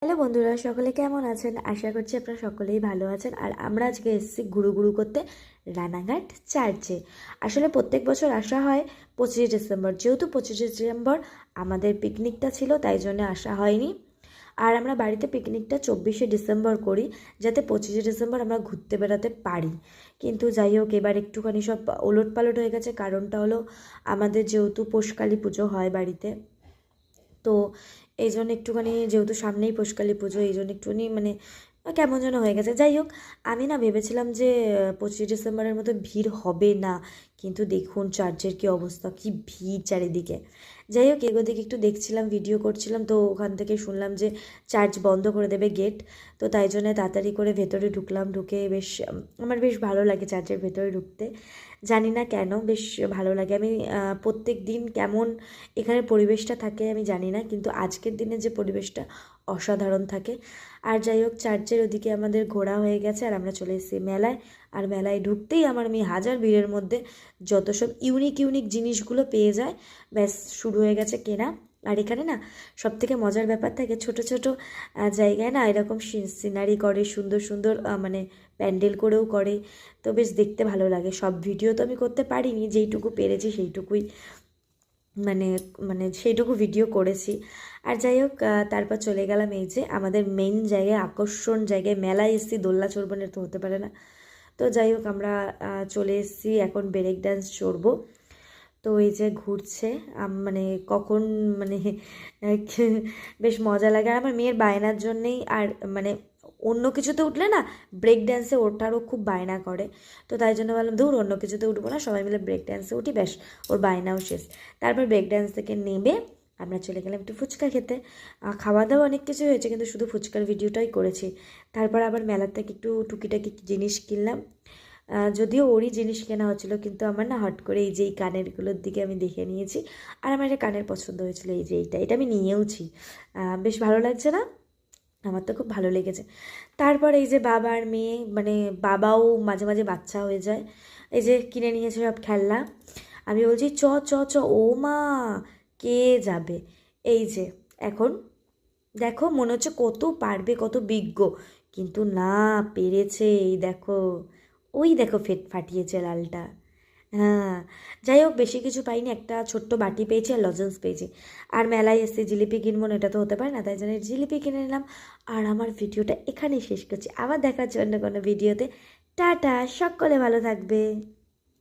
Hello বন্ধুরা, সকলে কেমন আছেন? আশা করছি আপনারা সকলেই ভালো আছেন। আর আমরা আজকে এসেছি ঘুরু ঘুরু করতে রানাঘাট চার্চে। আসলে প্রত্যেক বছর আসা হয় 25শে ডিসেম্বর, যেহেতু 25শে ডিসেম্বর আমাদের পিকনিকটা ছিল তাই জন্য আসা হয়নি। আর আমরা বাড়িতে পিকনিকটা 24শে ডিসেম্বর করি, যাতে 25শে ডিসেম্বর আমরা ঘুরতে বেড়াতে পারি। কিন্তু যাই হোক, এবার একটুখানি সব ওলট পালট হয়ে গেছে। কারণটা হলো, আমাদের যেহেতু পোষকালী পুজো হয় বাড়িতে, তো এই জন্য একটুখানি, যেহেতু সামনেই পোষকালী পুজো, এই জন্য একটুখানি কেমন যেন হয়ে গেছে। যাই হোক, আমি না ভেবেছিলাম যে 25শে ডিসেম্বরের মতো ভিড় হবে না, কিন্তু দেখুন চার্চের কী অবস্থা, কি ভিড় চারিদিকে। যাই হোক, এগোদিকে একটু দেখছিলাম, ভিডিও করছিলাম, তো ওখান থেকে শুনলাম যে চার্চ বন্ধ করে দেবে গেট। তো তাই জন্য তাড়াতাড়ি করে ভেতরে ঢুকলাম। ঢুকে বেশ আমার বেশ ভালো লাগে চার্চের ভেতরে ঢুকতে। জানি না কেন বেশ ভালো লাগে। আমি প্রত্যেক দিন কেমন এখানের পরিবেশটা থাকে আমি জানি না, কিন্তু আজকের দিনে যে পরিবেশটা অসাধারণ থাকে। আর যাই হোক, চার্চের ওদিকে আমাদের ঘোরা হয়ে গেছে আর আমরা চলে এসেছি মেলায়। আর মেলায় ঢুকতেই আমি হাজার ভিড়ের মধ্যে যত সব ইউনিক ইউনিক জিনিসগুলো পেয়ে যায়, ব্যাস শুরু হয়ে গেছে কেনা। আর এখানে না সবথেকে মজার ব্যাপার থাকে, ছোট ছোট জায়গায় না এরকম সিনারি করে, সুন্দর সুন্দর প্যান্ডেল করেও করে। তো বেশ দেখতে ভালো লাগে। সব ভিডিও তো আমি করতে পারিনি, যেইটুকু পেরেছি সেইটুকুই মানে মানে সেইটুকু ভিডিও করেছি। আর যাই হোক, তারপর চলে গেলাম এই যে আমাদের মেইন জায়গায়, আকর্ষণ জায়গায়। মেলায় এসেছি, দোলনা চড়বো না তো হতে পারে না। তো যাই হোক, আমরা চলে এসেছি, এখন ব্রেক ডান্স চড়বো। তো এই যে ঘুরছে, কখন মানে বেশ মজা লাগে। আর আমার মেয়ের বায়নার জন্যেই, আর মানে অন্য কিছুতে উঠলে না, ব্রেক ড্যান্সে ওঠারও খুব বায়না করে। তো তাই জন্য বললাম ধুর, অন্য কিছুতে উঠবো না, সবাই মিলে ব্রেক ড্যান্সে উঠি, ব্যাস ওর বায়নাও শেষ। তারপর ব্রেক ড্যান্স থেকে নেমে আমরা চলে গেলাম একটু ফুচকা খেতে। খাওয়া দাওয়া অনেক কিছু হয়েছে, কিন্তু শুধু ফুচকার ভিডিওটাই করেছি। তারপর আবার মেলার থেকে একটু টুকিটাকি জিনিস কিনলাম। যদিও ওরই জিনিস কেনা হচ্ছিলো, কিন্তু আমার না হট করে এই যে এই কানেরগুলোর দিকে আমি দেখে নিয়েছি। আর আমার একটা কানের পছন্দ হয়েছিল, এই যে এটা আমি নিয়েওছি। বেশ ভালো লাগছে না? আমার তো খুব ভালো লেগেছে। তারপর এই যে বাবা আর মেয়ে, বাবাও মাঝে মাঝে বাচ্চা হয়ে যায়। এই যে কিনে নিয়েছে সব খেলনা। আমি বলছি চ চ চ, ও মা কে যাবে? এই যে এখন দেখো, মনে হচ্ছে কত পারবে, কত বিজ্ঞ, কিন্তু না, পেরেছে। এই দেখো, ওই দেখো ফাটিয়েছে লালটা। হ্যাঁ। যাই হোক, বেশি কিছু পাইনি, একটা ছোট্ট বাটি পেয়েছি আর লজেন্স পেয়েছি। আর মেলায় এসে জিলিপি কিনবো না, এটা তো হতে পারে না, তাই জন্য জিলিপি কিনে নিলাম। আর আমার ভিডিওটা এখানেই শেষ করছি, আবার দেখার জন্য কোনো ভিডিওতে। টাটা, সকলে ভালো থাকবে।